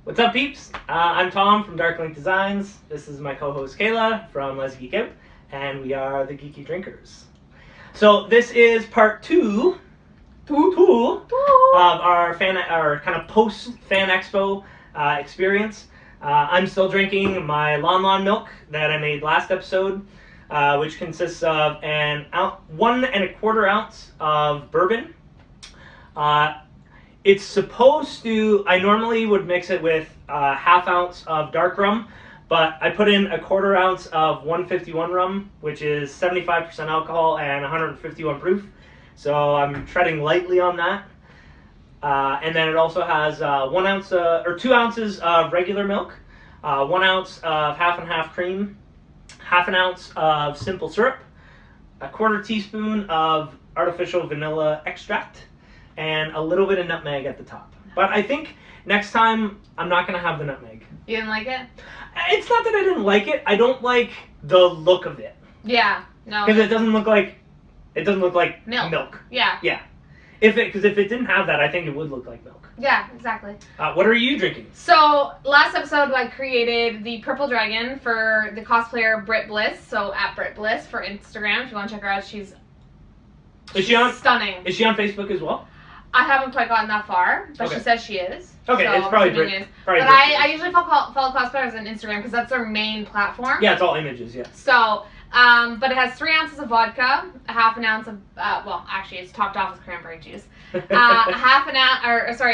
What's up, peeps? I'm Tom from Dark Link Designs. This is my co-host Kayla from Let's Geek Out, and we are the Geeky Drinkers. So this is part two of our kind of post Fan Expo experience. I'm still drinking my Lon milk that I made last episode, which consists of 1 1/4 ounce of bourbon. It's supposed to, I normally would mix it with 1/2 ounce of dark rum, but I put in 1/4 ounce of 151 rum, which is 75% alcohol and 151 proof. So I'm treading lightly on that. And then it also has 1 ounce or 2 ounces of regular milk, 1 ounce of half and half cream, 1/2 ounce of simple syrup, 1/4 teaspoon of artificial vanilla extract, and a little bit of nutmeg at the top. But I think next time I'm not going to have the nutmeg. You didn't like it? It's not that I didn't like it. I don't like the look of it. Yeah, no. Because it doesn't look like milk. Yeah. Yeah. Because if it didn't have that, I think it would look like milk. Yeah, exactly. What are you drinking? So last episode I created the purple dragon for the cosplayer Brit Bliss. So at Brit Bliss for Instagram. If you want to check her out, she's stunning. Is she on Facebook as well? I haven't quite gotten that far, but Okay. She says she is. Okay, so it's probably Brit. But I usually follow cosplayers on Instagram because that's their main platform. Yeah, it's all images, yeah. So, but it has 3 ounces of vodka, 1/2 ounce of, well, actually it's topped off with cranberry juice. An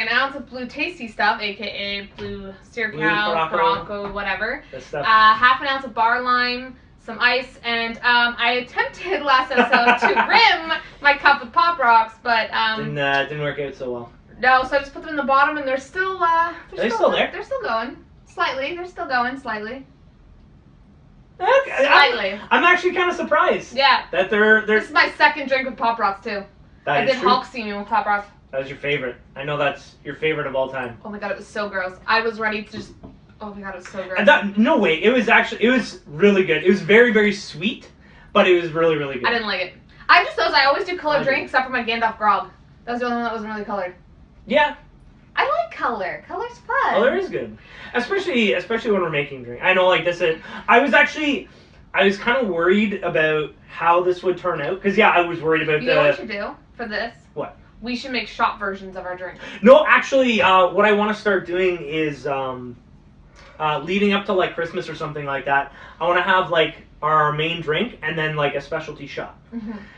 ounce of blue tasty stuff, aka blue Sircow, Barranco, whatever. 1/2 ounce of bar lime, some ice, and I attempted last episode to rim my cup with Pop Rocks, but didn't work out so well. No, so I just put them in the bottom, and they're still Are they still there? They're still going slightly. They're still going slightly. Okay. Slightly. I'm actually kind of surprised. Yeah. That they're. This is my second drink with Pop Rocks too. I did Hulk scene with Pop Rocks. That was your favorite. I know that's your favorite of all time. Oh my god, it was so gross. I was ready to just. Oh my god, it was so gross. No way. It was really good. It was very, very sweet, but it was really, really good. I didn't like it. I always do colored drinks except for my Gandalf grog. That was the only one that wasn't really colored. Yeah. I like color. Color's fun. Color is good. Especially when we're making drink. I know, I was kind of worried about how this would turn out. Because, yeah, I was worried about You know what we should do for this? What? We should make shot versions of our drink. No, actually, what I want to start doing is, leading up to, Christmas or something like that, I want to have, our main drink and then, a specialty shot.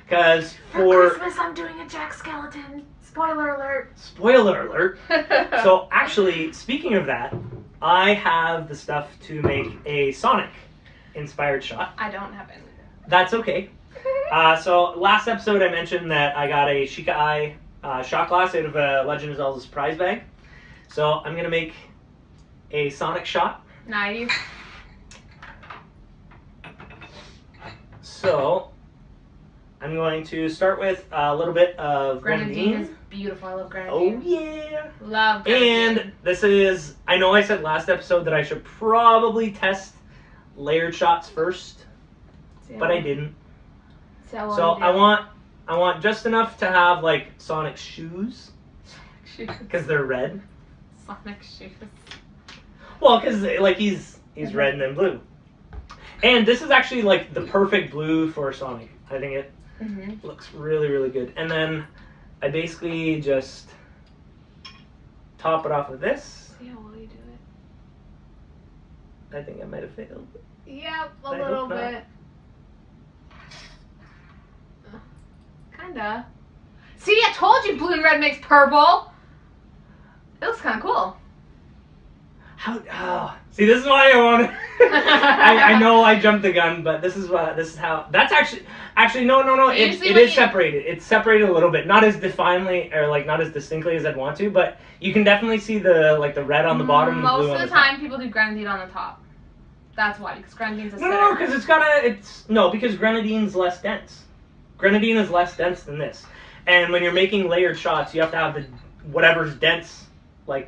Because for Christmas, I'm doing a Jack Skeleton. Spoiler alert. Spoiler alert. So, actually, speaking of that, I have the stuff to make a Sonic-inspired shot. I don't have any. That's okay. So, last episode I mentioned that I got a Sheikah Eye shot glass out of a Legend of Zelda surprise bag. So, I'm going to make a Sonic shot. Nice. So, I'm going to start with a little bit of Grenadine is beautiful. I love grenadine. Oh, yeah. Love grenadine. And this is, I know I said last episode that I should probably test layered shots first, but I didn't. So I want just enough to have, Sonic's shoes. Because they're red. Sonic shoes. Well, because, he's red and then blue. And this is actually, the perfect blue for Sonic. I think it looks really, really good. And then I basically just top it off with this. Yeah, will you do it? I think I might have failed. Yeah, a little bit. Kinda. See, I told you blue and red makes purple. It looks kind of cool. See, this is why I want to. I know I jumped the gun, but this is how. That's actually no. It is separated. It's separated a little bit, not as definely or not as distinctly as I'd want to, but you can definitely see the the red on the bottom. And the blue on the top. Most of the time, people do grenadine on the top. That's why, because grenadine's a No, because because grenadine's less dense. Grenadine is less dense than this, and when you're making layered shots, you have to have whatever's dense.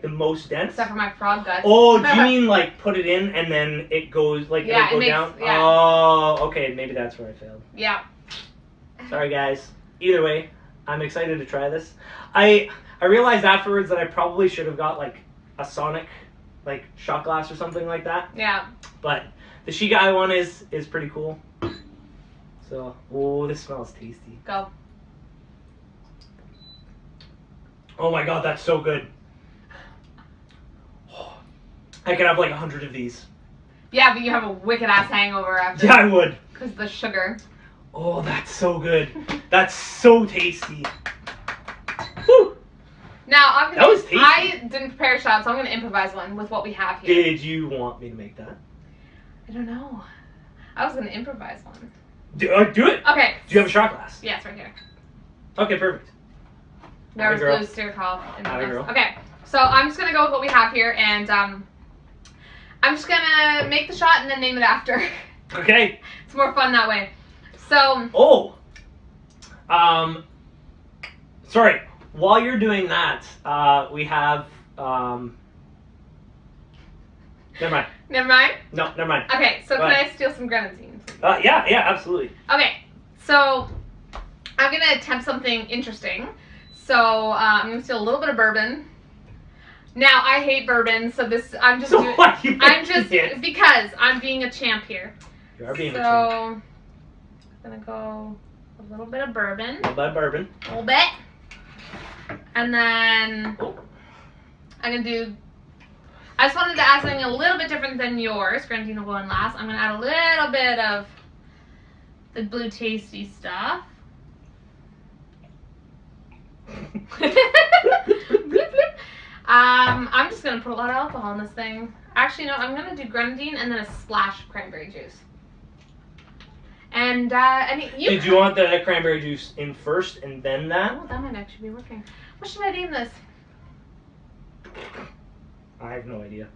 The most dense? Except for my frog guts. Oh, do you mean put it in and then it goes it'll go down? Yeah. Oh, okay, maybe that's where I failed. Yeah. Sorry guys. Either way, I'm excited to try this. I realized afterwards that I probably should have got like a Sonic like shot glass or something like that. Yeah. But the She Guy one is pretty cool. So, oh, this smells tasty. Go. Oh my god, that's so good. Oh, I could have like 100 of these. Yeah, but you have a wicked ass hangover after. Yeah, I would. Because of the sugar. Oh, that's so good. That's so tasty. Whew. Now, That was tasty. I didn't prepare a shot, so I'm going to improvise one with what we have here. Did you want me to make that? I don't know. I was going to improvise one. Do it. Okay. Do you have a shot glass? Yes, right here. Okay, perfect. There was girl. blue steer call in Atta this. girl. Okay, so I'm just going to go with what we have here, and I'm just going to make the shot and then name it after. Okay. It's more fun that way. So. Oh. Sorry. While you're doing that, we have. Never mind. Never mind? No, never mind. Okay, so Go can ahead. I steal some grenadine? Yeah, absolutely. Okay, so I'm going to attempt something interesting. So I'm going to steal a little bit of bourbon. Now, I hate bourbon, so this, I'm just doing, why you I'm just, it? because I'm being a champ here. You are being a champ. So, I'm going to go a little bit of bourbon. A little bit of bourbon. A little bit. And then I'm going to do, I just wanted to add something a little bit different than yours. Grenadine will go in last. I'm going to add a little bit of the blue tasty stuff. I'm just going to put a lot of alcohol in this thing. Actually, no, I'm going to do grenadine and then a splash of cranberry juice. And Did you want the cranberry juice in first and then that? Oh, that might actually be working. What should I name this? I have no idea.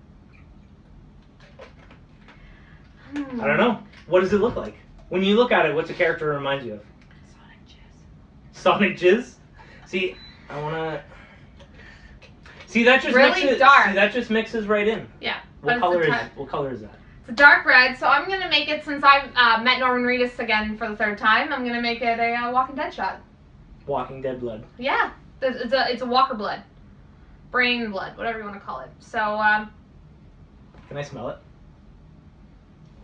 I don't know. What does it look like? When you look at it, what's a character it reminds you of? Sonic Jizz? See, I wanna. See, that just Really mixes. dark. See, that just mixes right in. Yeah. What color is that? It's a dark red, so I'm gonna make it, since I've met Norman Reedus again for the third time, I'm gonna make it a Walking Dead shot. Walking Dead blood. Yeah, it's a Walker blood, brain blood, whatever you want to call it. So Can I smell it?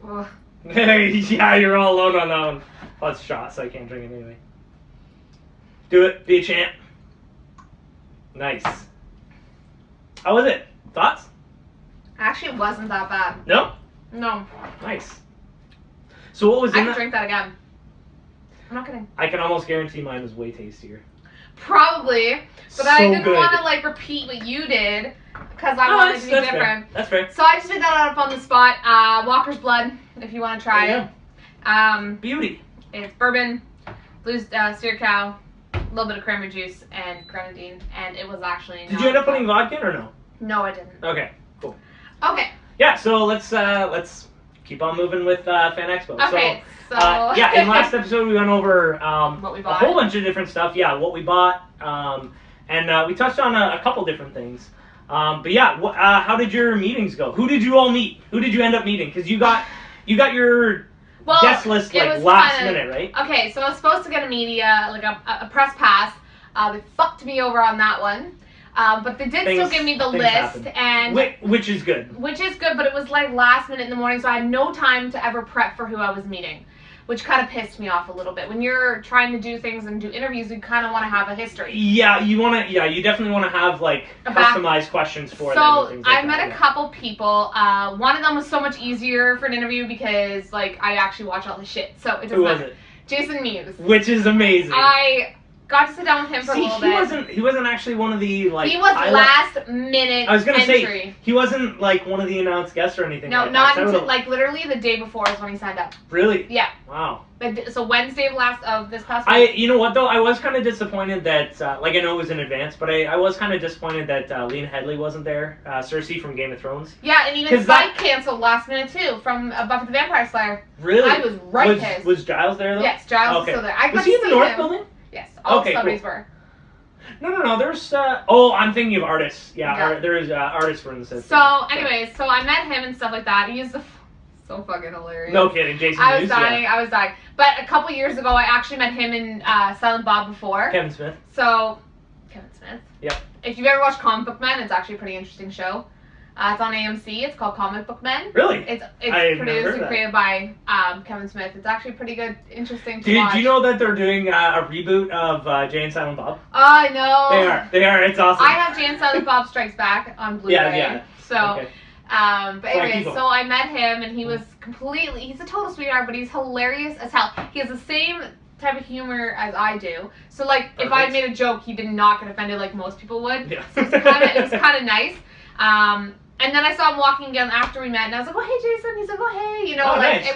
ugh. Yeah, you're all alone on that one. Oh, it's shot, so I can't drink it anyway. Do it. Be a champ. Nice. How was it? Thoughts? Actually, it wasn't that bad. No? No. Nice. So what was I in could that? drink that again. I'm not kidding. I can almost guarantee mine was way tastier. Probably, but So I didn't good. want to like repeat what you did because I wanted to be different. Fair. That's fair. So I just did that up on the spot. Walker's blood, if you want to try There it. Beauty. It's bourbon, blue steer cow, a little bit of cranberry juice, and grenadine, and it was actually. Did you end up putting vodka in or no? No, I didn't. Okay. Cool. Okay. Yeah. So let's keep on moving with Fan Expo. Okay. So. Yeah. In last episode we went over what we a bought. whole bunch of different stuff. Yeah. What we bought. And we touched on a couple different things. But yeah. How did your meetings go? Who did you all meet? Who did you end up meeting? Because you got your guest list it like was last kinda- minute, right? Okay, so I was supposed to get a media, like a press pass. They fucked me over on that one. But they did still give me the things list, happen. and Which is good. which is good, but it was like last minute in the morning, so I had no time to ever prep for who I was meeting, which kind of pissed me off a little bit. When you're trying to do things and do interviews, you kind of want to have a history. Yeah, you definitely want to have like A back- customized questions for them. So and things like I met that, a couple people. One of them was so much easier for an interview because like I actually watch all the shit, so it doesn't Who was matter. it? Jason Mewes. Which is amazing. I got to sit down with him for See, a little bit. he wasn't actually one of the like. He was last minute I was gonna entry. say he wasn't like one of the announced guests or anything. No, like not that. So I until would've- like literally the day before is when he signed up. Really. Yeah. Wow. So Wednesday of this past week. You know what though, I was kind of disappointed that like I know it was in advance, but I was kind of disappointed that Lena Headey wasn't there. Cersei from Game of Thrones. Yeah, and even 'Cause Spike canceled last minute too from Buffy the Vampire Slayer. Really? I was right pissed. Was Giles there though? Yes, Giles Okay. was still there. I Was couldn't he in the see North him. Building? Yes, all Okay, the celebrities cool. were. No. There's I'm thinking of artists. Yeah. There is artists for instance. So, anyways, so I met him and stuff like that. He is so so fucking hilarious. No kidding, Jason I was Mewes, dying. yeah. I was dying. But a couple years ago, I actually met him in Silent Bob before. Kevin Smith. So, Kevin Smith. Yep. If you've ever watched Comic Book Men, it's actually a pretty interesting show. It's on AMC. It's called Comic Book Men. Really? It's I've never produced heard and of created by Kevin Smith. It's actually pretty good, interesting to Do watch. you know that they're doing a reboot of Jay and Silent Bob? Oh, I know. They are. It's awesome. I have Jay and Silent Bob Strikes Back on Blu-ray. Yeah. So, Okay. but Sorry, anyways, keep going. so I met him and he was he's a total sweetheart, but he's hilarious as hell. He has the same type of humor as I do. So like, if I had made a joke, he did not get offended like most people would. Yeah. So it was kind of nice. And then I saw him walking again after we met, and I was like, "Oh, hey, Jason." He's like, "Oh, hey," you know, like nice.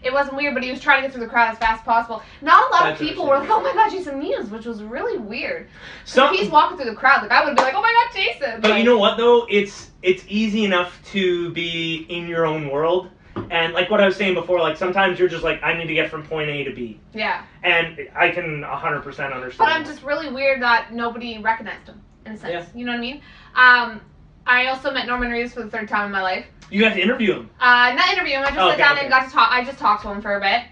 it wasn't weird, but he was trying to get through the crowd as fast as possible. Not a lot That's of people were like, "Oh my God, Jason Mewes," which was really weird. So if he's walking through the crowd, like I would be like, "Oh my God, Jason!" But like, you know what though? It's easy enough to be in your own world. And like what I was saying before, like sometimes you're just like, I need to get from point A to B. Yeah. And I can 100% understand. But I'm just really weird that nobody recognized him, in a sense. Yeah. You know what I mean? I also met Norman Reedus for the third time in my life. You got to interview him. Not interview him, I just sat down and got to talk. I just talked to him for a bit.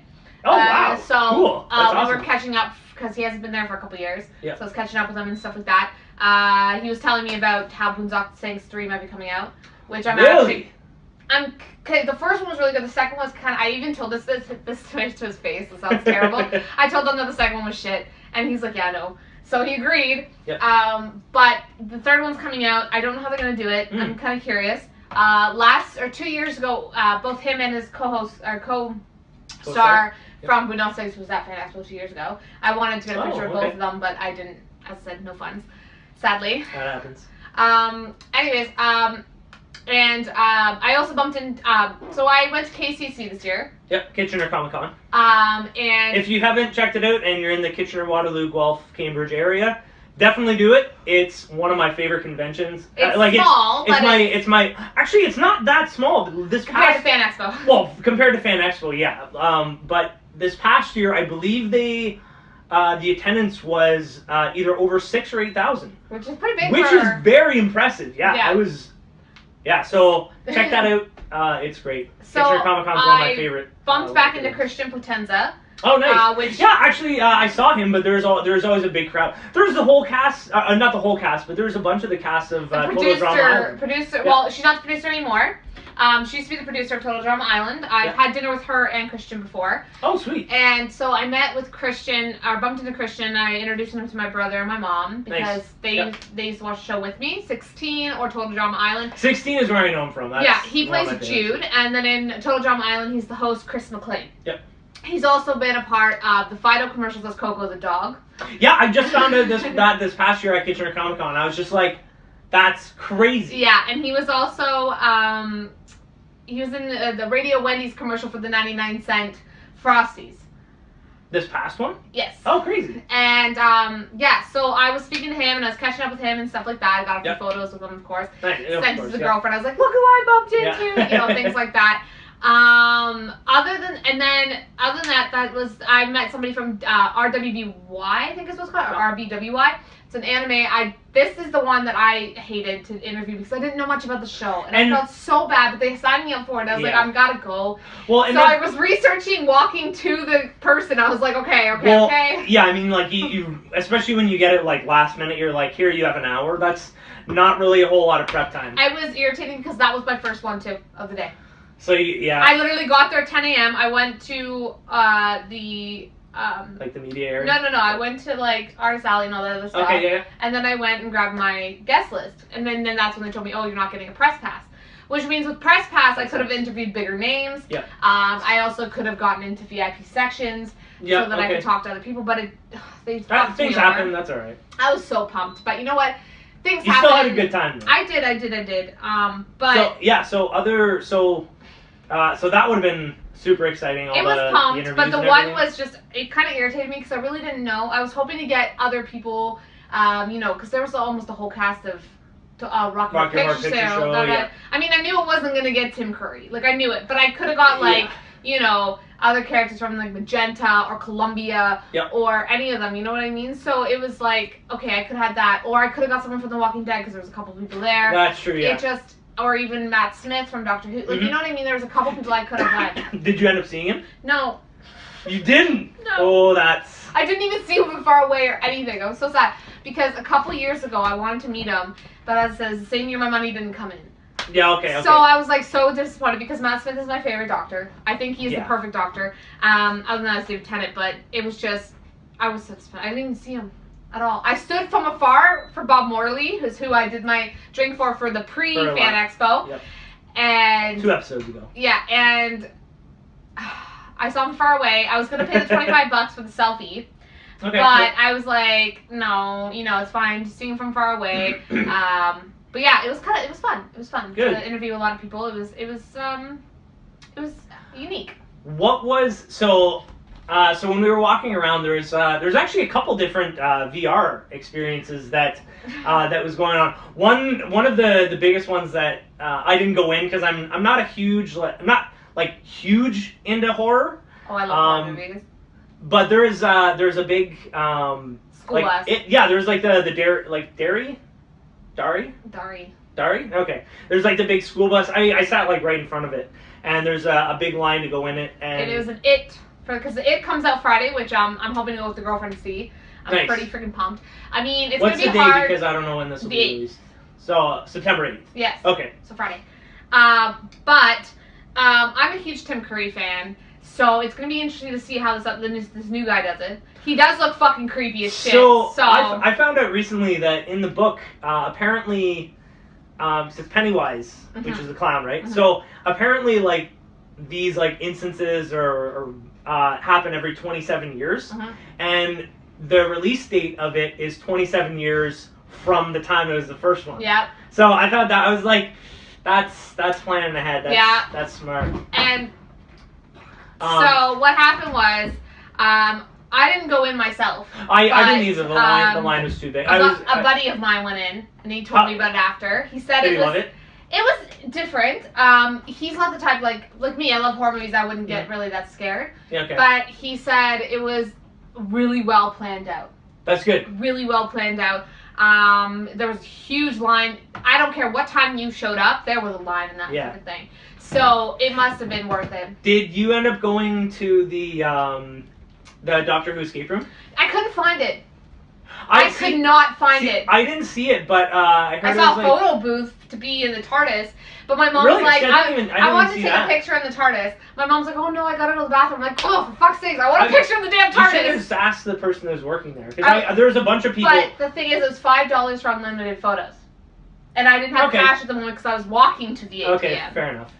Oh, wow. So cool. That's we awesome. were catching up because he hasn't been there for a couple years. Yeah. So I was catching up with him and stuff like that. He was telling me about how Boondock Saints 3 might be coming out, which I'm Really? okay, the first one was really good. The second was kind of, I even told this to his face. This sounds terrible. I told him that the second one was shit. And he's like, yeah, no. So he agreed. Yep. But the third one's coming out. I don't know how they're going to do it. I'm kind of curious. 2 years ago, both him and his co-host, or co-star from Boondock Saints was at Fan Expo 2 years ago. I wanted to get a picture of both of them, but I didn't, as I said, no funds. Sadly. That happens. Anyways, and I also bumped in. So I went to KCC this year. Yep, Kitchener Comic Con. And if you haven't checked it out and you're in the Kitchener, Waterloo, Guelph, Cambridge area, definitely do it. It's one of my favorite conventions. It's small, actually it's not that small. Compared to Fan Expo. Well, compared to Fan Expo, yeah. But this past year, I believe the attendance was either over 6,000 or 8,000, which is pretty big. Which is very impressive. Yeah. So check that out. It's great. So Kitchener Comic Con is one of my favorite. Bumped back into Christian Potenza. Oh, nice. Actually, I saw him, but there's always a big crowd. There's the whole cast, not the whole cast, but there's a bunch of the cast of Total Drama Island. Producer. Well, she's not the producer anymore. She used to be the producer of Total Drama Island. I've had dinner with her and Christian before. Oh, sweet. And so I met with Christian, or bumped into Christian. I introduced him to my brother and my mom because they used to watch the show with me. 16 or Total Drama Island. 16 is where I know him from. He plays Jude, and then in Total Drama Island, he's the host, Chris McLean. Yep. He's also been a part of the Fido commercials as Coco the dog. Yeah, I just found out this past year at Kitchener Comic Con. I was just like, that's crazy. Yeah, and he was also he was in the Radio Wendy's commercial for the 99-cent Frosties. This past one? Yes. Oh, crazy. And so I was speaking to him and I was catching up with him and stuff like that. I got a few photos with him, of course. Nice. Sent to the girlfriend. I was like, look who I bumped into, you know, things like that. Other than that, I met somebody from RWBY, I think it's what's called, or RBWY. It's an anime. This is the one that I hated to interview because I didn't know much about the show, and I felt so bad. But they signed me up for it. And I was like, I've got to go. Well, so I was researching, walking to the person. I was like, okay. Yeah, I mean, like you, especially when you get it like last minute, you're like, here, you have an hour. That's not really a whole lot of prep time. I was irritated because that was my first one too of the day. So yeah. I literally got there at 10 a.m. I went to the like the media area? No. I went to like Artist Alley and all that other stuff. Okay, yeah. And then I went and grabbed my guest list. And then that's when they told me, oh, you're not getting a press pass. Which means with press pass, I could have interviewed bigger names. Yeah. I also could have gotten into VIP sections so that I could talk to other people. But things happen. That's all right. I was so pumped. But you know what? Things happen. You still had a good time, though. I did. But so that would have been super exciting. It was pumped, but the one was just, it kind of irritated me because I really didn't know. I was hoping to get other people, because there was almost a whole cast of Rock Horror Picture Show. I mean, I knew it wasn't going to get Tim Curry. Like, I knew it. But I could have got, other characters from, like, Magenta or Columbia or any of them. You know what I mean? So it was like, okay, I could have had that. Or I could have got someone from The Walking Dead because there was a couple people there. That's true, yeah. or even Matt Smith from Doctor Who. Like, you know what I mean? There was a couple people I could have went. Did you end up seeing him? No. You didn't? No. Oh, that's... I didn't even see him from far away or anything. I was so sad. Because a couple years ago, I wanted to meet him, but as it says, the same year my money didn't come in. Yeah, okay. So I was, like, so disappointed because Matt Smith is my favorite Doctor. I think he's the perfect Doctor. Other than that, David Tennant, but it was just... I was so disappointed. I didn't even see him at all. I stood from afar for Bob Morley, who's who I did my drink for the pre-Fan Expo. Yep. And 2 episodes ago. Yeah, and I saw him far away. I was going to pay the $25 for the selfie. Okay. But I was like, no, it's fine. Just seeing him from far away. But yeah, it was fun. It was fun Good. to interview a lot of people. It was unique. What was so when we were walking around, there's actually a couple different VR experiences that was going on. One of the biggest ones that I didn't go in because I'm not huge huge into horror. Oh, I love horror movies. But there's a big School bus. There's like the Dari? Okay. There's like the big school bus. I sat like right in front of it, and there's a big line to go in it. And it was an It, because the It comes out Friday, which I'm hoping to go with the girlfriend to see. I'm pretty freaking pumped. I mean, it's What's gonna be the date? hard. Because I don't know when this will be 8th. released. So September 8th. Yes. Okay. So Friday. But I'm a huge Tim Curry fan. So it's going to be interesting to see how this new guy does it. He does look fucking creepy as shit. So I found out recently that in the book, apparently, it's Pennywise, which is the clown, right? Mm-hmm. So apparently, like, these like instances or happen every 27 years, and the release date of it is 27 years from the time it was the first one. Yeah. So I thought that I was like, that's planning ahead. That's smart. And so what happened was, I didn't go in myself. I didn't either. The line was too big. A buddy of mine went in, and he told me about it after. He said did he love it? It was different. He's not the type like me. I love horror movies. I wouldn't get really that scared. Yeah, okay. But he said it was really well planned out. That's good. Really well planned out. There was a huge line. I don't care what time you showed up. There was a line in that sort of thing. So it must have been worth it. Did you end up going to the Doctor Who escape room? I couldn't find it. I could not find it. I didn't see it, but I heard I saw a photo booth to be in the TARDIS, but my mom's like, I wanted to take a picture in the TARDIS. My mom's like, oh no, I gotta go to the bathroom. I'm like, oh, for fuck's sake, I want a picture of the damn TARDIS. You should have just asked the person who was working there, because there was a bunch of people. But the thing is, it was $5 for unlimited photos, and I didn't have cash at the moment because I was walking to the ATM. Okay, fair enough.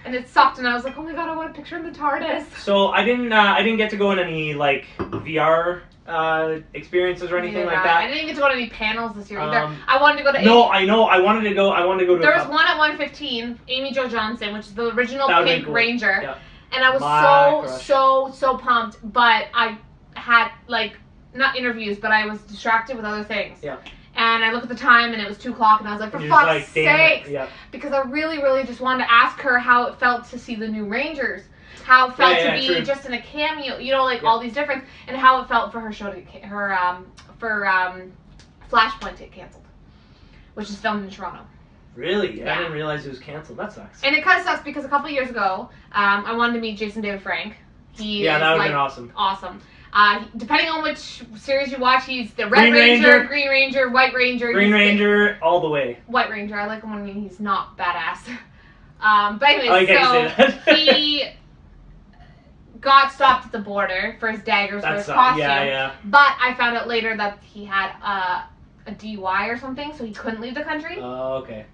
And it sucked, and I was like, oh my god, I want a picture in the TARDIS. So I didn't get to go in any like VR experiences or anything like that. I didn't get to go to any panels this year either. I wanted to go to. No, I know. I wanted to go to. There was one at 1:15. Amy Jo Johnson, which is the original Pink Ranger, and I was so pumped. But I had like not interviews, but I was distracted with other things. Yeah. And I looked at the time, and it was 2 o'clock, and I was like, for fuck's sake! Because I really, really just wanted to ask her how it felt to see the new Rangers. How it felt to be just in a cameo, all these different, and how it felt for her show to Flashpoint to get canceled, which is filmed in Toronto. Really? Yeah. I didn't realize it was canceled. That sucks. And it kind of sucks because a couple of years ago, I wanted to meet Jason David Frank. That would have been awesome. Awesome. Depending on which series you watch, he's the Red Ranger, Green Ranger, White Ranger. Green Ranger, all the way. White Ranger. I like him when he's not badass. But anyways, he got stopped at the border for his daggers, for his costume. Yeah. But I found out later that he had a DUI or something, so he couldn't leave the country. Oh, okay.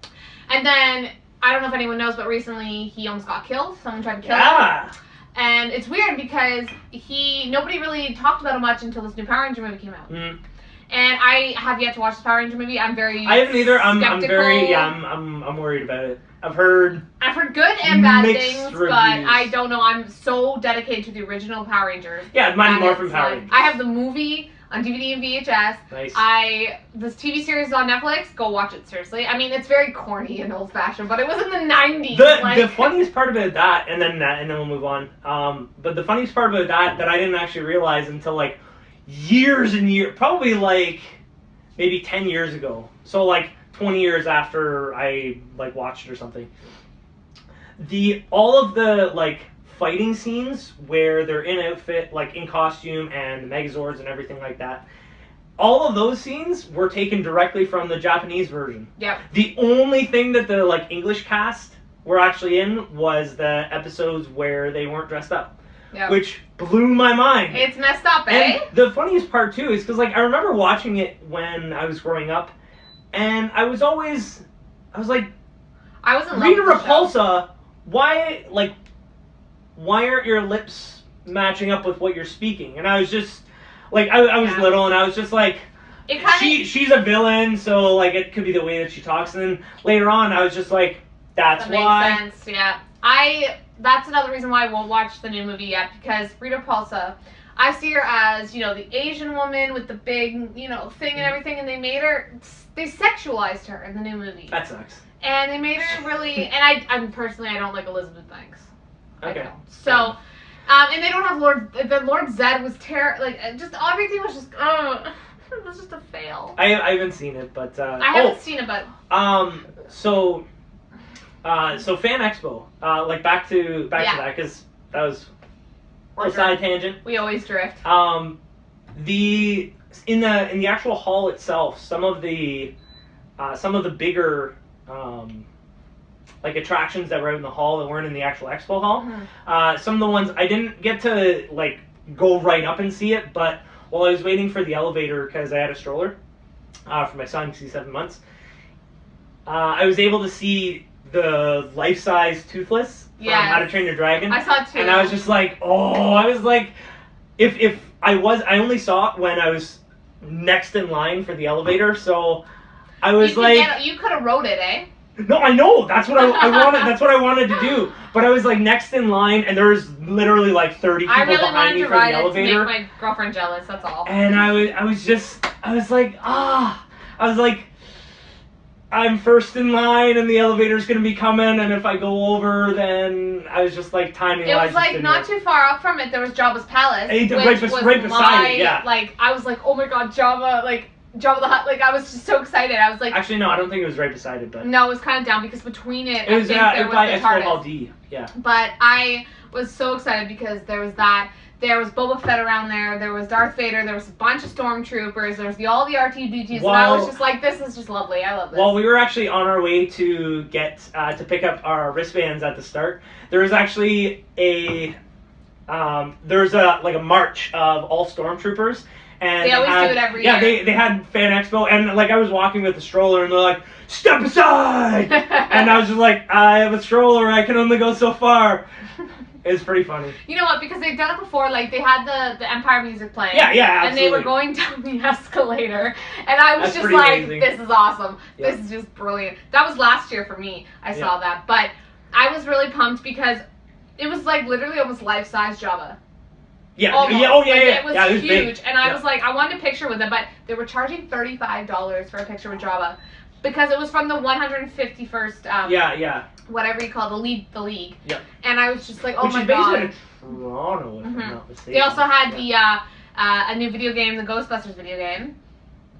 And then, I don't know if anyone knows, but recently he almost got killed. Someone tried to kill him. And it's weird because nobody really talked about him much until this new Power Ranger movie came out. Mm. And I have yet to watch the Power Ranger movie. I'm very I haven't either. I'm very I'm worried about it. I've heard good and bad things, reviews. But I don't know. I'm so dedicated to the original Power Rangers. Yeah, Mighty Morphin Power Rangers. I have the movie on DVD and VHS. Nice. This TV series is on Netflix. Go watch it, seriously. I mean, it's very corny and old-fashioned, but it was in the 90s. The funniest part about that, and then we'll move on. But the funniest part about that I didn't actually realize until like years and years, probably like maybe 10 years ago. So like 20 years after I like watched it or something. All of the like fighting scenes where they're in outfit, like in costume, and the Megazords and everything like that. All of those scenes were taken directly from the Japanese version. Yep. The only thing that the like English cast were actually in was the episodes where they weren't dressed up, which blew my mind. It's messed up, eh? And the funniest part too is because like I remember watching it when I was growing up, and I was like, I was in love Rita with the show. Repulsa, why aren't your lips matching up with what you're speaking? And I was just like, I was little, and I was just like, she's a villain, so like it could be the way that she talks. And then later on, I was just like, that why. Makes sense. Yeah, that's another reason why I won't watch the new movie yet, because Rita Repulsa, I see her as, you know, the Asian woman with the big, you know, thing and everything, and they sexualized her in the new movie. That sucks. And they made her really, and I'm personally, I don't like Elizabeth Banks. Okay. So, and they don't have Lord Zed was just everything was just, it was just a fail. I haven't seen it, but I haven't seen it, but so Fan Expo, like back to that, because that was a side tangent. We always drift. In the actual hall itself, some of the bigger like attractions that were out in the hall that weren't in the actual expo hall. Mm-hmm. Some of the ones I didn't get to like go right up and see it, but while I was waiting for the elevator because I had a stroller for my son because he's 7 months, I was able to see the life-size Toothless from How to Train Your Dragon. I saw it too. And I was just like, if I only saw it when I was next in line for the elevator, so I was you could have wrote it, eh? No, I know. That's what I wanted. That's what I wanted to do. But I was like next in line, and there was literally like 30 people behind me for the elevator. To make my girlfriend jealous. That's all. And I was like, I'm first in line, and the elevator's gonna be coming, and if I go over, then I was just like timing. It was like not too far up from it. There was Jabba's palace, right beside it. Yeah. Like I was like, oh my god, Jabba, like. Jabba the Hutt, like I was just so excited. I was like, actually no, I don't think it was right beside it, but no, it was kind of down because between it was there was the TARDIS. Hall D. Yeah. But I was so excited because there was that. There was Boba Fett around there. There was Darth Vader. There was a bunch of stormtroopers. There was all the R2-D2s, and I was just like, this is just lovely. I love this. While we were actually on our way to get to pick up our wristbands at the start, there was actually a march of all stormtroopers. And they always do it every year. Yeah, they had Fan Expo, and like I was walking with the stroller, and they're like, "Step aside!" And I was just like, "I have a stroller. I can only go so far." It's pretty funny. You know what? Because they've done it before. Like they had the Empire music playing. Yeah, absolutely. And they were going down the escalator, and I was just like, amazing. "This is awesome. Yeah. This is just brilliant." That was last year for me. I saw that, but I was really pumped because it was like literally almost life-size Jabba. Yeah, almost. It was huge, big. And I was like, I wanted a picture with it, but they were charging $35 for a picture with Jabba because it was from the 151st. Whatever you call the league. Yeah. And I was just like, oh Which my is god. Based in Toronto, if I'm not mistaken. They also had a new video game, the Ghostbusters video game,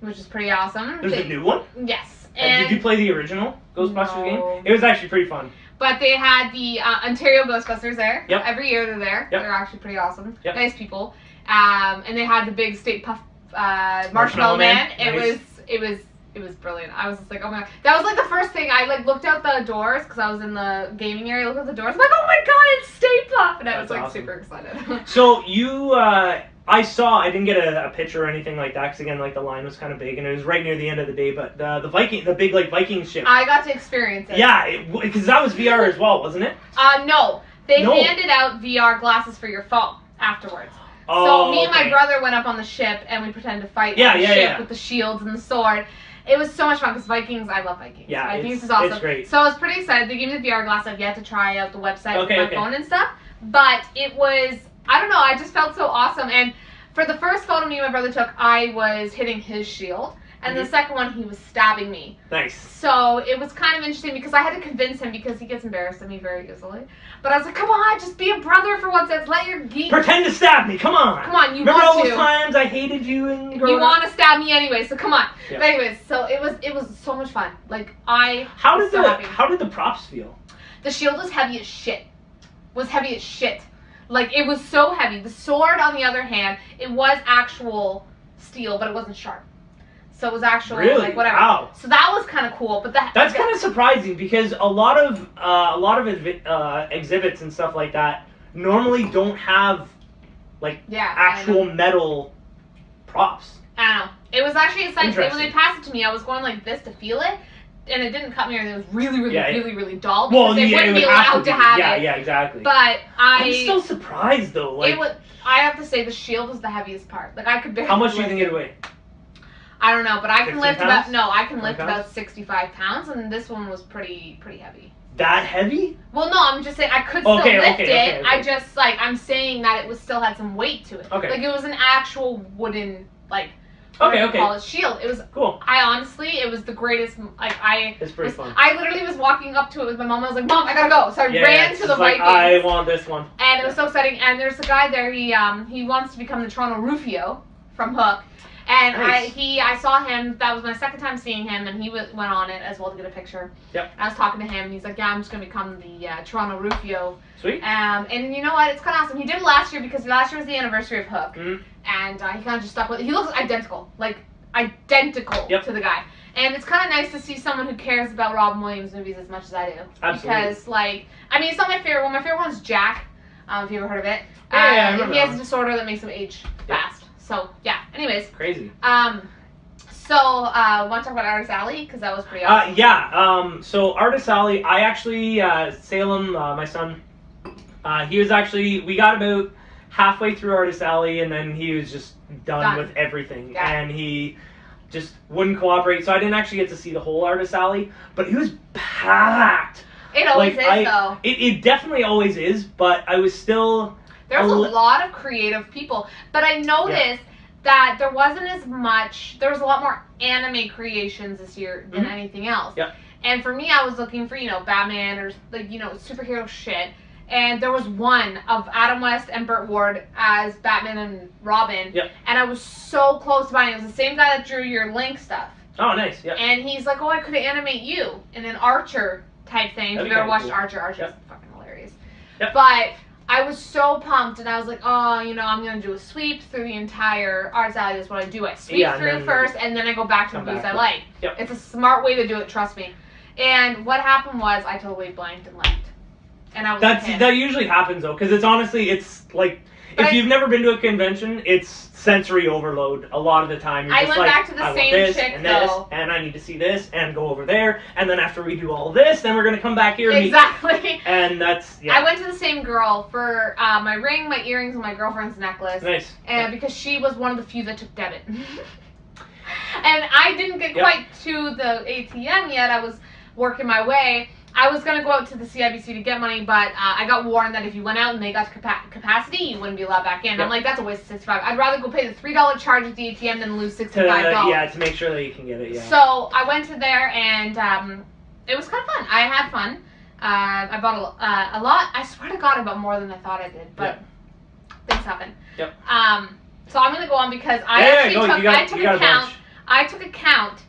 which is pretty awesome. There's a new one? Yes. Did you play the original Ghostbusters game? It was actually pretty fun. But they had the Ontario Ghostbusters there. Yep. Every year they're there. Yep. They're actually pretty awesome. Yep. Nice people. And they had the big State Puff Marshmallow Man. It was brilliant. I was just like, oh my god. That was like the first thing. I like looked out the doors because I was in the gaming area. I looked out the doors. I'm like, oh my god, it's Stay Puft. And I was like super excited. So you, I didn't get a picture or anything like that because again, like the line was kind of big and it was right near the end of the day. But the big like Viking ship. I got to experience it. Yeah, because that was VR as well, wasn't it? No. They handed out VR glasses for your phone afterwards. So me and my brother went up on the ship and we pretended to fight on the ship with the shields and the sword. It was so much fun because Vikings, I love Vikings. Yeah, Vikings is awesome. It's great. So I was pretty excited. They gave me the VR glass. I've yet to try out the website with my phone and stuff. But it was, I don't know, I just felt so awesome. And for the first photo me and my brother took, I was hitting his shield. And the second one, he was stabbing me. Nice. So it was kind of interesting because I had to convince him because he gets embarrassed of me very easily. But I was like, come on, just be a brother for once. Let your geek... Pretend to stab me, come on. Come on, you Remember want to. all those times I hated you and You want to stab me anyway, so come on. Yeah. But anyways, so it was so much fun. Like, How did the props feel? The shield was heavy as shit. Like, it was so heavy. The sword, on the other hand, it was actual steel, but it wasn't sharp. So it was actual, like, whatever. Wow. So that was kind of cool. But that's kind of surprising because a lot of exhibits and stuff like that normally don't have, like, actual metal props. I don't know. It was actually exciting. When they passed it to me, I was going like this to feel it. And it didn't cut me, or it was really dull. Because they wouldn't be allowed to have it. Yeah, exactly. But I'm still surprised though. Like, I have to say, the shield was the heaviest part. Like, I could barely. How much do you think it weighed? I don't know, but I can lift pounds? about 65 pounds, and this one was pretty heavy. That heavy? Well, no, I'm just saying I could still lift it. Okay. I just I'm saying that it still had some weight to it. Okay. Like, it was an actual wooden call it shield. It was cool. It was the greatest. It's pretty fun. I literally was walking up to it with my mom. I was like, Mom, I gotta go. So I ran to the Vikings. I want this one. And it was so exciting. And there's a guy there. He wants to become the Toronto Rufio from Hook. And nice. I saw him. That was my second time seeing him, and he went on it as well to get a picture. Yep. I was talking to him, and he's like, "Yeah, I'm just gonna become the Toronto Rufio." Sweet. And you know what? It's kind of awesome. He did it last year because last year was the anniversary of Hook, and he kind of just stuck with it. He looks identical, to the guy. And it's kind of nice to see someone who cares about Robin Williams movies as much as I do. Absolutely. Because it's not my favorite one. My favorite one's Jack. If you ever heard of it. Yeah, I remember he has a disorder that makes him age fast. So, yeah. Anyways. Crazy. Want to talk about Artist Alley? Because that was pretty awesome. So Artist Alley, I actually, Salem, my son, he was actually, we got about halfway through Artist Alley, and then he was just done with everything. Yeah. And he just wouldn't cooperate, so I didn't actually get to see the whole Artist Alley, but it was packed. It always is, though. It definitely always is, but I was still... There's a lot of creative people, but I noticed that there wasn't as much. There was a lot more anime creations this year than anything else. Yep. And for me, I was looking for Batman or superhero shit. And there was one of Adam West and Burt Ward as Batman and Robin. Yep. And I was so close to buying it. It was the same guy that drew your Link stuff. Oh, nice. Yeah. And he's like, "Oh, I could animate you in an Archer type thing." If you've ever watched Archer, Archer's fucking hilarious. Yep. But I was so pumped, and I was like, I'm going to do a sweep through the entire Artist Alley. Is what I do. I sweep through first, and then I go back to the booths I like. Yep. It's a smart way to do it, trust me. And what happened was I totally blanked and left. And I was that usually happens, though, because it's like, if you've never been to a convention, it's sensory overload a lot of the time. You're I went back to the same chick, and though. And I need to see this, and go over there, and then after we do all this, then we're going to come back here. Exactly. And that's, I went to the same girl for my ring, my earrings, and my girlfriend's necklace. Nice. And because she was one of the few that took debit. And I didn't get quite to the ATM yet. I was working my way. I was going to go out to the CIBC to get money, but I got warned that if you went out and they got to capacity, you wouldn't be allowed back in. Yep. I'm like, that's a waste of $65. I'd rather go pay the $3 charge at the ATM than lose $65. To make sure that you can get it, So I went to there, and it was kind of fun. I had fun. I bought a lot. I swear to God, I bought more than I thought I did, but things happen. Yep. So I'm going to go on because I took account.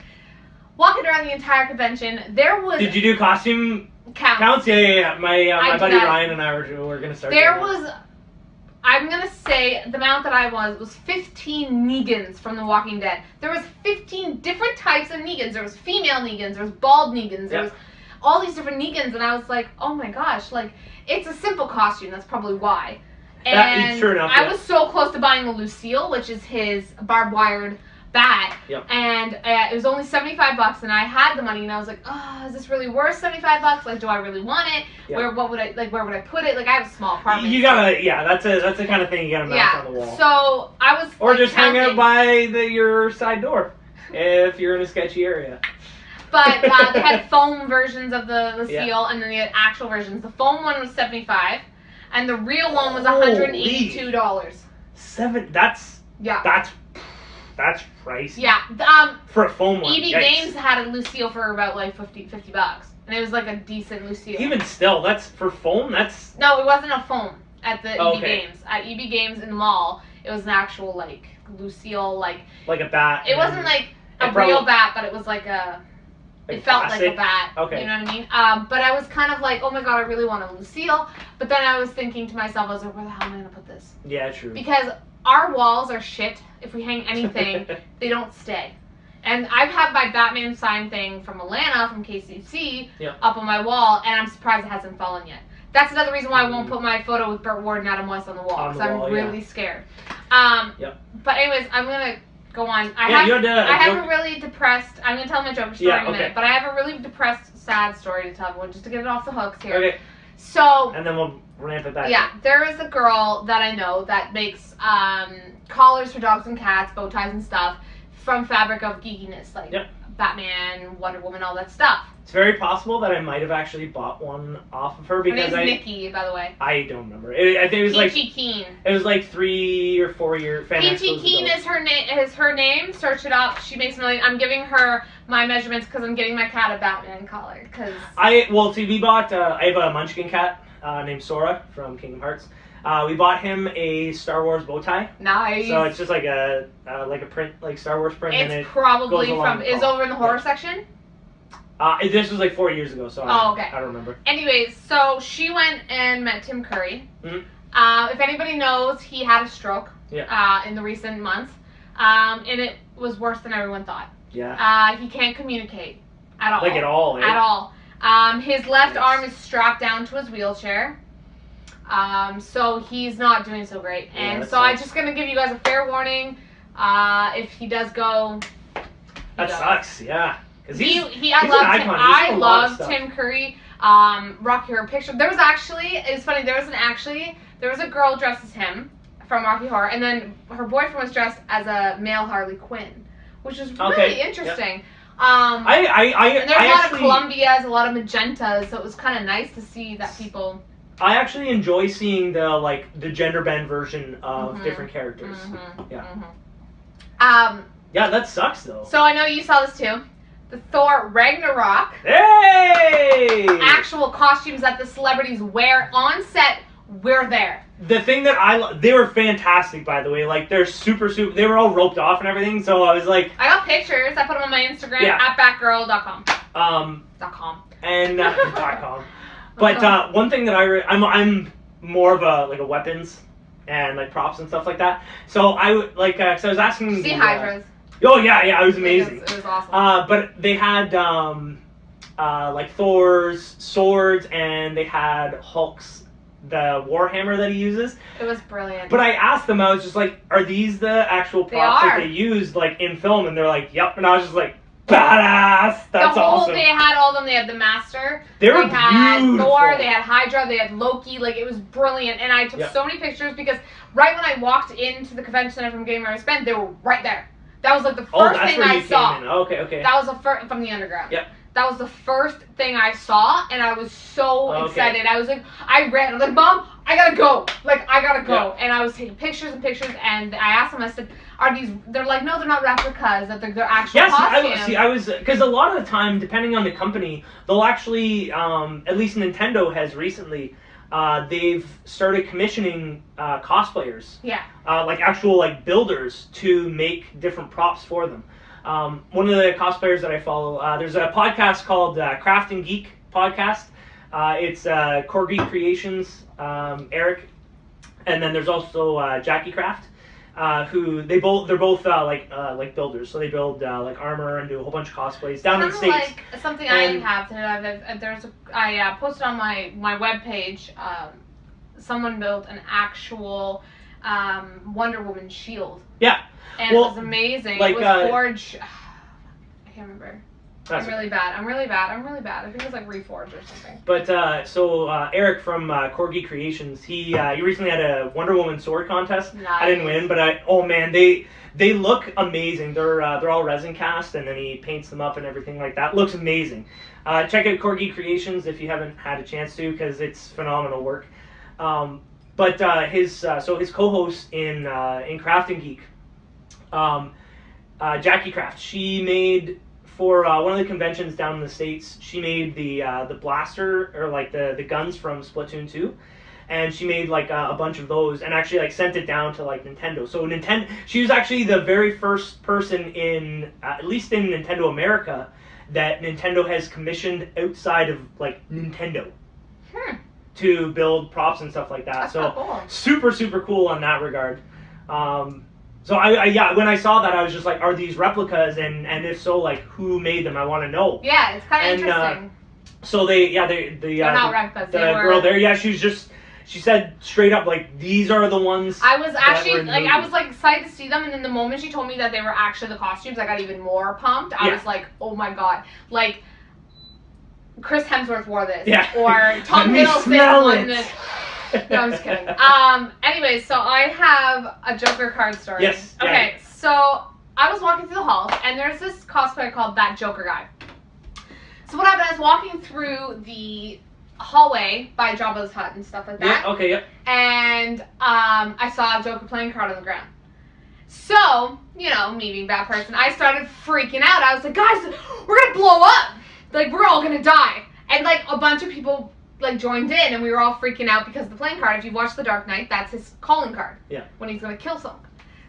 Walking around the entire convention, there was... Did you do costume counts? Yeah. My buddy Ryan and I were going to start I'm going to say the amount that I was 15 Negans from The Walking Dead. There was 15 different types of Negans. There was female Negans, there was bald Negans, there was all these different Negans, and I was like, oh my gosh, like, it's a simple costume, that's probably why. And sure enough, I was so close to buying a Lucille, which is his barbed wired bat, and it was only $75, and I had the money, and I was like, oh, is this really worth $75? Like, do I really want it? Where would I put it? Like, I have a small apartment. You gotta, that's the kind of thing you gotta mount on the wall. So I was, or just hang out by your side door if you're in a sketchy area. But they had foam versions of the seal, and then they had actual versions. The foam one was $75, and the real one was $182. That's That's pricey. Yeah. For a foam one. EB Yikes. Games had a Lucille for about like $50. And it was like a decent Lucille. Even still, that's for foam. That's No, it wasn't a foam at the EB Okay. Games. At EB Games in the mall, it was an actual like Lucille like. like a bat. It wasn't like a real bat, but it was like a. It felt like a bat. Okay. You know what I mean? But I was kind of like, oh my god, I really want a Lucille. But then I was thinking to myself, I was like, where the hell am I gonna put this? Yeah, true. Because our walls are shit. If we hang anything, they don't stay. And I've had my Batman sign thing from Atlanta, from KCC, up on my wall, and I'm surprised it hasn't fallen yet. That's another reason why I won't put my photo with Burt Ward and Adam West on the wall, because I'm really scared. But anyways, I'm going to go on. I have a really depressed, I'm going to tell my joke story in a minute, but I have a really depressed, sad story to tell everyone, just to get it off the hooks here. Okay. So, and then we'll ramp it back. Yeah, there is a girl that I know that makes collars for dogs and cats, bow ties and stuff, from fabric of geekiness, like Batman, Wonder Woman, all that stuff. It's very possible that I might have actually bought one off of her because her name's Nikki, by the way. I don't remember. I think it was Peachy Keen. It was like 3 or 4 year fan Peachy Keen is her name. Search it up. She makes million. I'm giving her my measurements because I'm getting my cat a Batman collar. We bought. I have a Munchkin cat named Sora from Kingdom Hearts. We bought him a Star Wars bow tie. Nice. So it's just like a print, like Star Wars print. It's and it probably from. Is over in the horror section. This was like 4 years ago, so okay. I don't remember. Anyways, so she went and met Tim Curry. Mm-hmm. If anybody knows, he had a stroke. In the recent months, and it was worse than everyone thought. Yeah. He can't communicate at all. Like at all. Eh? At all. His left arm is strapped down to his wheelchair. So he's not doing so great. And so I'm just going to give you guys a fair warning. If he does go... That sucks, yeah. I love Tim Curry. Rocky Horror Picture. There was a girl dressed as him from Rocky Horror, and then her boyfriend was dressed as a male Harley Quinn, which was really interesting. Yep. And there's a lot of Columbias, a lot of magentas, so it was kind of nice to see that people... I actually enjoy seeing the gender bend version of different characters. Yeah, that sucks though. So I know you saw this too. The Thor Ragnarok. Hey! Actual costumes that the celebrities wear on set. We're there. The thing that they were fantastic, by the way. Like, they're super, they were all roped off and everything, so I was like... I got pictures. I put them on my Instagram, at batgirl.com. .com. And, .com. But, one thing that I'm more of a weapons and, props and stuff like that. So, I would, so I was asking... See Hydras. Oh, yeah, it was amazing. It was awesome. But they had, Thor's swords, and they had Hulk's the Warhammer that he uses. It was brilliant. But I asked them, I was just like, are these the actual props that they used in film? And they're like, yep. And I was just like, badass. That's awesome. They had all of them. They had the Master. They had beautiful. Thor. They had Hydra. They had Loki. It was brilliant. And I took so many pictures because right when I walked into the convention center from Game Where I Spent, they were right there. That was the first thing I saw. Okay. That was the first from the underground. Yep. That was the first thing I saw, and I was so excited. I was like, I ran. I was like, Mom, I gotta go. I gotta go. Yeah. And I was taking pictures and pictures, and I asked them, I said, are these, they're like, no, they're not replicas, that they're actual costumes. Yes, because a lot of the time, depending on the company, they'll actually, at least Nintendo has recently, they've started commissioning cosplayers. Yeah. Actual builders to make different props for them. One of the cosplayers that I follow, there's a podcast called Craft and Geek podcast. It's Core Geek Creations, Eric, and then there's also Jackie Craft, who they're both builders. So they build armor and do a whole bunch of cosplays down in the States. Like something I have to. I posted on my webpage. Someone built an actual Wonder Woman shield. Yeah. And it was amazing. It was forged. I can't remember. I'm really bad. I think it was Reforged or something. But Eric from Core Geek Creations, he recently had a Wonder Woman sword contest. Nice. I didn't win, but they look amazing. They're all resin cast, and then he paints them up and everything like that. Looks amazing. Check out Core Geek Creations if you haven't had a chance to, because it's phenomenal work. But his co-host in Craft and Geek, Jackie Craft. She made for one of the conventions down in the States. She made the blaster or like the guns from Splatoon 2. And she made like a bunch of those, and actually like sent it down to like Nintendo. So she was actually the very first person in, at least in Nintendo America, that Nintendo has commissioned outside of like Nintendo to build props and stuff like that. That's so cool. super cool on that regard. So I when I saw that, I was just like, are these replicas, and if so, like who made them? I want to know. Yeah, it's kind of interesting. So they're not replicas. The girl there, yeah, she said straight up, like, these are the ones. I was actually, like, I was, like, excited to see them, and then the moment she told me that they were actually the costumes, I got even more pumped. I was like, oh my god. Like, Chris Hemsworth wore this. Yeah. Or Tom Hiddleston won this. No, I'm just kidding. Anyways, so I have a Joker card story. Yes. Okay, so I was walking through the halls, and there's this cosplayer called That Joker Guy. So what happened, I was walking through the hallway by Jabba's hut and stuff like that. Yeah, okay, yep. And I saw a Joker playing card on the ground. So, you know, me being a bad person, I started freaking out. I was like, guys, we're gonna blow up. Like, we're all gonna die. And, like, a bunch of people, like, joined in, and we were all freaking out because the playing card, if you watch The Dark Knight, that's his calling card. Yeah. When he's gonna kill someone.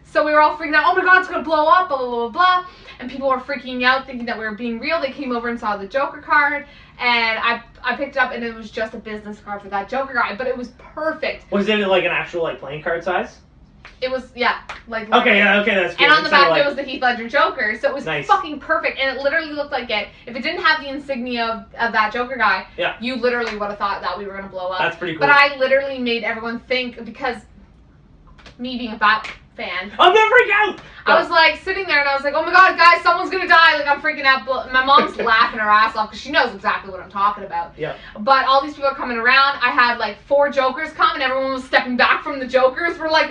So we were all freaking out, oh my god, it's gonna blow up, blah, blah, blah, blah. And people were freaking out, thinking that we were being real. They came over and saw the Joker card, and I picked it up, and it was just a business card for that Joker guy, but it was perfect. Was it like an actual like playing card size? It was, yeah. Like. Okay, yeah, okay, that's good. And on the back there was the Heath Ledger Joker, so it was nice. Fucking perfect, and it literally looked like it. If it didn't have the insignia of that Joker guy, yeah, you literally would have thought that we were gonna blow up. That's pretty cool. But I literally made everyone think, because me being a Bat fan. I'm gonna freak out! I was like sitting there and I was like, oh my god, guys, someone's gonna die. Like, I'm freaking out. My mom's laughing her ass off because she knows exactly what I'm talking about. Yeah. But all these people are coming around. I had like 4 Jokers come, and everyone was stepping back from the Jokers. We're like,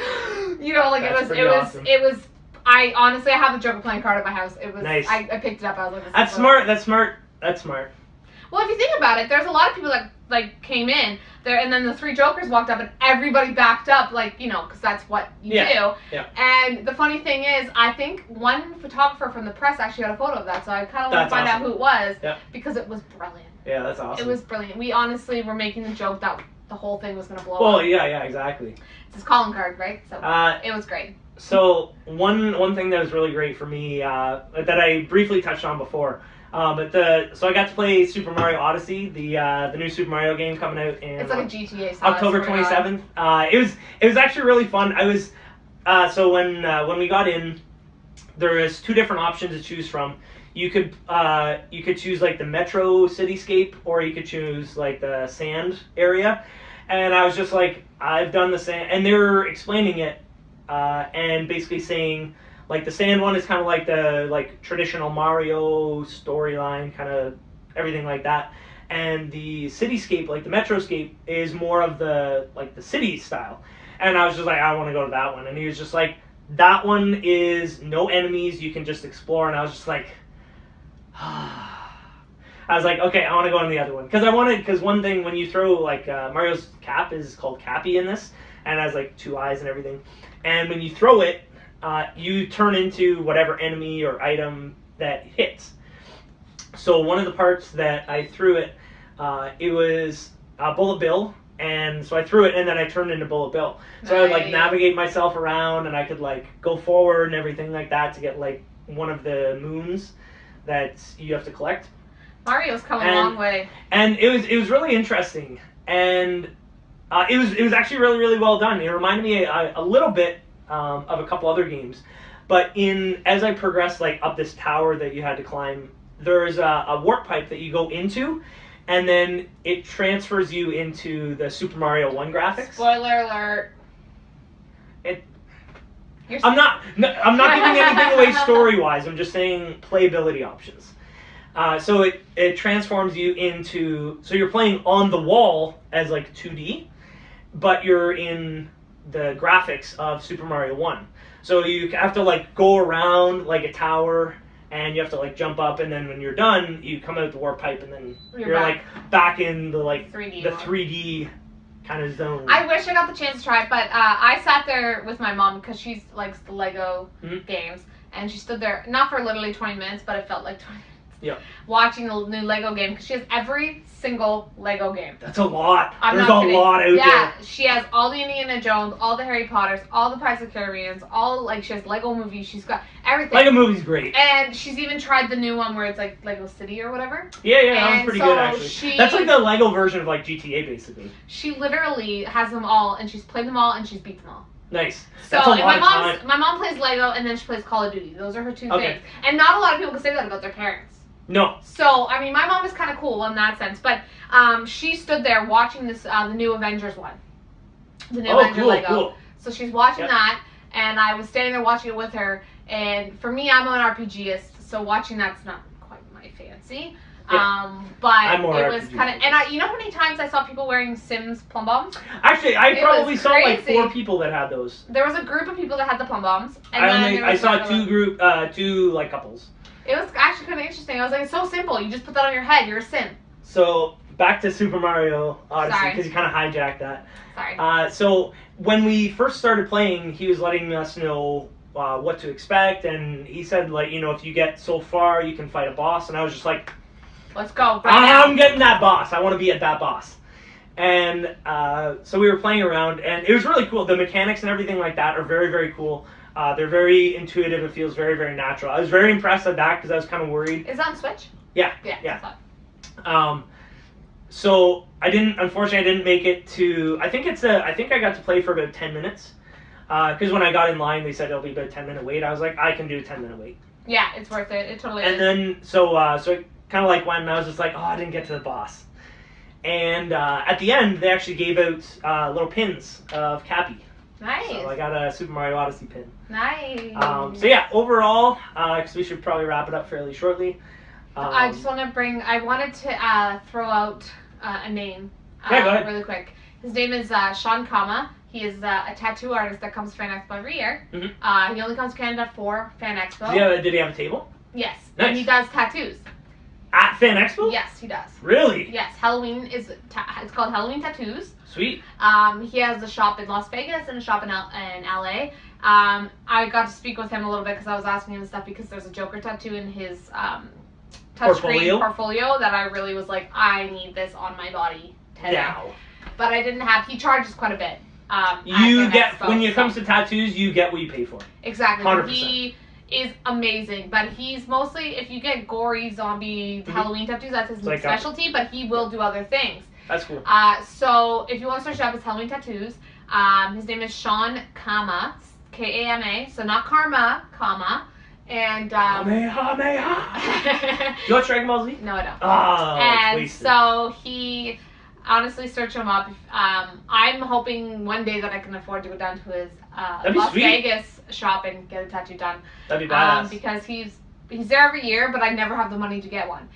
you know, like awesome. it was. I honestly, I have the Joker playing card at my house. It was nice. I picked it up. I was like, that's smart. That's smart. That's smart. Well, if you think about it, there's a lot of people that like came in there, and then the 3 Jokers walked up, and everybody backed up, like, you know, because that's what you do. Yeah. And the funny thing is, I think one photographer from the press actually had a photo of that, so I kind of want to find out who it was, because it was brilliant. Yeah, that's awesome. It was brilliant. We honestly were making the joke that the whole thing was going to blow up. Well, yeah, exactly. It's his calling card, right? So it was great. So one thing that was really great for me that I briefly touched on before. So I got to play Super Mario Odyssey, the new Super Mario game coming out in it's like a GTA style, October 27th. It was actually really fun. I was so when we got in, there was 2 different options to choose from. You could choose like the Metro cityscape, or you could choose like the sand area. And I was just like, I've done the sand, and they were explaining it and basically saying, like, the sand one is kind of like the traditional Mario storyline, kind of everything like that. And the cityscape, like the Metroscape, is more of the city style. And I was just like, I want to go to that one. And he was just like, that one is no enemies, you can just explore. And I was just like, I was like, okay, I want to go on the other one. Because one thing, when you throw, like, Mario's cap is called Cappy in this, and it has like 2 eyes and everything. And when you throw it, you turn into whatever enemy or item that hits. So one of the parts that I threw it was Bullet Bill, and so I threw it, and then I turned into Bullet Bill. So I would like navigate myself around, and I could like go forward and everything like that to get like one of the moons that you have to collect. Mario's come a long way. And it was really interesting, and it was actually really well done. It reminded me a little bit of a couple other games, but as I progressed like up this tower that you had to climb, there's a warp pipe that you go into, and then it transfers you into the Super Mario 1 graphics. Spoiler alert. I'm not giving anything away story-wise. I'm just saying playability options. So it transforms you into, so you're playing on the wall as like 2D, but you're in the graphics of Super Mario 1. So you have to like go around like a tower, and you have to like jump up, and then when you're done, you come out the warp pipe, and then you're like back in the like 3D kind of zone. I wish I got the chance to try it, but I sat there with my mom because she likes the Lego games, and she stood there, not for literally 20 minutes, but it felt like 20 minutes. Yeah. Watching the new Lego game, because she has every single Lego game. That's a lot. I'm There's not a kidding. lot out there. Yeah, she has all the Indiana Jones, all the Harry Potters, all the Pirates of the Caribbeans, all, like, she has Lego movies, she's got everything. Lego movie's great. And she's even tried the new one where it's like Lego City or whatever. Yeah, that one's pretty good, actually. That's like the Lego version of, like, GTA, basically. She literally has them all, and she's played them all, and she's beat them all. Nice. So, That's a lot of time. My mom plays Lego, and then she plays Call of Duty. Those are her two things. And not a lot of people can say that about their parents. No. So, I mean, my mom is kind of cool in that sense. But she stood there watching this, the new Avengers one. The new Avengers Lego. Cool. So she's watching that, and I was standing there watching it with her. And for me, I'm an RPGist, so watching that's not quite my fancy. Yeah. But it was kind of, and you know how many times I saw people wearing Sims plum bombs? Actually, I probably saw like 4 people that had those. There was a group of people that had the plum bombs. And I saw two like couples. It was actually kind of interesting. I was like, it's so simple. You just put that on your head. You're a Sim. So back to Super Mario Odyssey, because you kind of hijacked that. Sorry. So when we first started playing, he was letting us know what to expect, and he said, like, you know, if you get so far, you can fight a boss. And I was just like, let's go. Now. I'm getting that boss. I want to be at that boss. And so we were playing around, and it was really cool. The mechanics and everything like that are very, very cool. They're very intuitive. It feels very, very natural. I was very impressed at that because I was kind of worried. Is it on Switch? Yeah. So unfortunately, I didn't make it to. I think I got to play for about 10 minutes. Because when I got in line, they said it'll be about a 10-minute wait. I was like, I can do a 10-minute wait. Yeah, it's worth it. It totally is. And then so it kind of like when I was just like, oh, I didn't get to the boss. And at the end, they actually gave out little pins of Cappy. Nice. So I got a Super Mario Odyssey pin. Nice. So yeah, overall, because we should probably wrap it up fairly shortly. I just want to I wanted to throw out a name go ahead. really quick. His name is Sean Kama. He is a tattoo artist that comes to Fan Expo every year. Mm-hmm. He only comes to Canada for Fan Expo. Did he have a table? Yes. Nice. And he does tattoos. At Fan Expo? Yes, he does. Really? Yes. Halloween it's called Halloween Tattoos. Sweet. He has a shop in Las Vegas and a shop in LA. I got to speak with him a little bit because I was asking him stuff because there's a Joker tattoo in his touchscreen portfolio that I really was like, I need this on my body today. Yeah. But I didn't have. He charges quite a bit. When it comes to tattoos, you get what you pay for. Exactly. 100%. He is amazing, but he's mostly, if you get gory zombie Halloween tattoos, that's his specialty, but he will do other things. That's cool. So if you want to search up his Halloween tattoos, his name is Sean Kama, Kama, so not Karma, Kama, and Kamehameha. Do you watch Dragon Ball Z? No, I don't. Oh, and so he, honestly, search him up. I'm hoping one day that I can afford to go down to his Las Vegas shop and get a tattoo done. That'd be badass. Because he's there every year, but I never have the money to get one.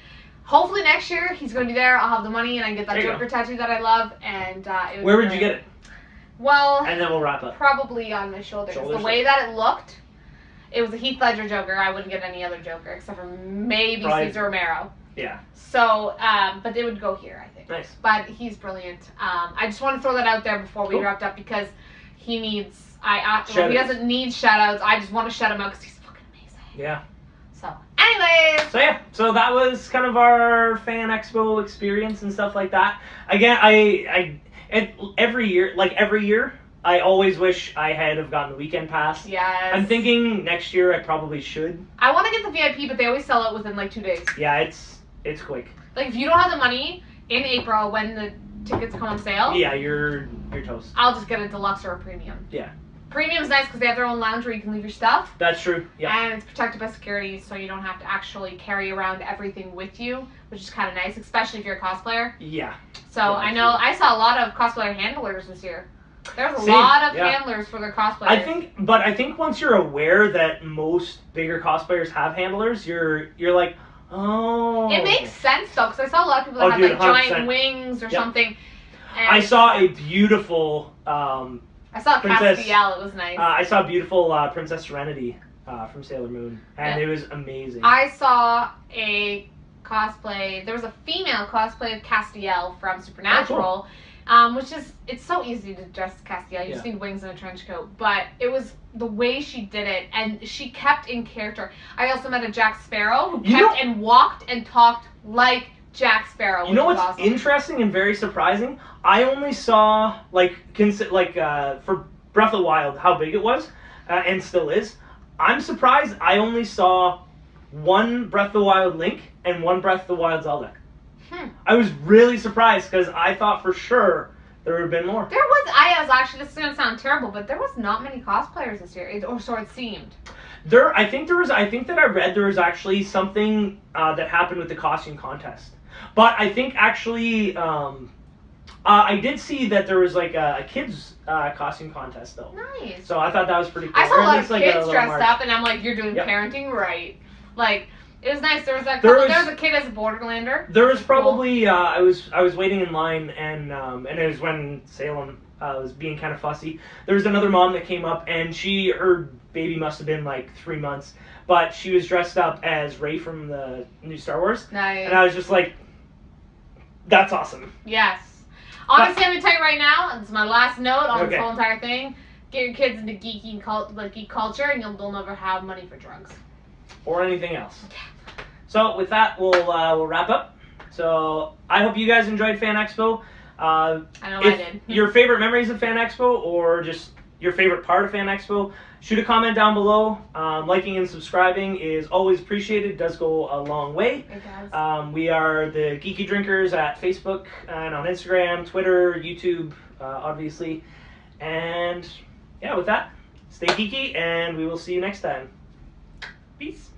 Hopefully next year he's going to be there. I'll have the money and I get that Joker tattoo that I love. And where would you get it? Well, and then we'll wrap up. Probably on my shoulders. The way that it looked, it was a Heath Ledger Joker. I wouldn't get any other Joker except for maybe Cesar Romero. Yeah. So, but they would go here, I think. Nice. But he's brilliant. I just want to throw that out there before we wrapped up because he needs. He doesn't need shout outs. I just want to shout him out because he's fucking amazing. Yeah. So, anyways. So yeah, so that was kind of our Fan Expo experience and stuff like that. Again, every year, I always wish I had have gotten the weekend pass. Yes. I'm thinking next year I probably should. I want to get the VIP, but they always sell it within like 2 days. Yeah, it's quick. Like if you don't have the money in April when the tickets come on sale. Yeah, you're toast. I'll just get a deluxe or a premium. Yeah. Premium's nice because they have their own lounge where you can leave your stuff. That's true. Yeah. And it's protected by security, so you don't have to actually carry around everything with you, which is kind of nice, especially if you're a cosplayer. Yeah. So yeah, I know I saw a lot of cosplayer handlers this year. There's a lot of handlers for their cosplayers. I think once you're aware that most bigger cosplayers have handlers, you're like, oh. It makes sense though, because I saw a lot of people that have like 100%. Giant wings or something. And I saw a beautiful. I saw Castiel. It was nice. I saw a beautiful Princess Serenity from Sailor Moon, and it was amazing. I saw a cosplay. There was a female cosplay of Castiel from Supernatural. Oh, cool. Which is, it's so easy to dress Castiel. You just Yeah. need wings and a trench coat. But it was the way she did it, and she kept in character. I also met a Jack Sparrow who kept and walked and talked like Jack Sparrow. You know what's awesome. interesting and very surprising? I only saw for Breath of the Wild how big it was, and still is. I'm surprised I only saw one Breath of the Wild Link and one Breath of the Wild Zelda. I was really surprised because I thought for sure there would have been more. I was actually, this is going to sound terrible, but there was not many cosplayers this year, or so it seemed. I think that I read there was actually something that happened with the costume contest. But I think actually, I did see that there was like a kids costume contest though. Nice. So I thought that was pretty cool. I saw a lot of like kids dressed up, and I'm like, you're doing Yep. parenting right. Like, it was nice. There was There was a kid as a Borderlander. There was probably I was waiting in line, and it was when Salem was being kind of fussy. There was another mom that came up, and her baby must have been like 3 months, but she was dressed up as Rey from the new Star Wars. Nice. And I was just like, that's awesome. Yes. Honestly, I'm gonna tell you right now. This is my last note on Okay. this whole entire thing. Get your kids into geek culture, and they'll never have money for drugs Or anything else. So with that, we'll wrap up. So I hope you guys enjoyed Fan Expo. I know I did. Your favorite memories of Fan Expo, or just your favorite part of Fan Expo, shoot a comment down below. Liking and subscribing is always appreciated. It does go a long way. It does. We are the Geeky Drinkers at Facebook and on Instagram, Twitter, YouTube, obviously. And yeah, with that, stay geeky, and we will see you next time. Peace.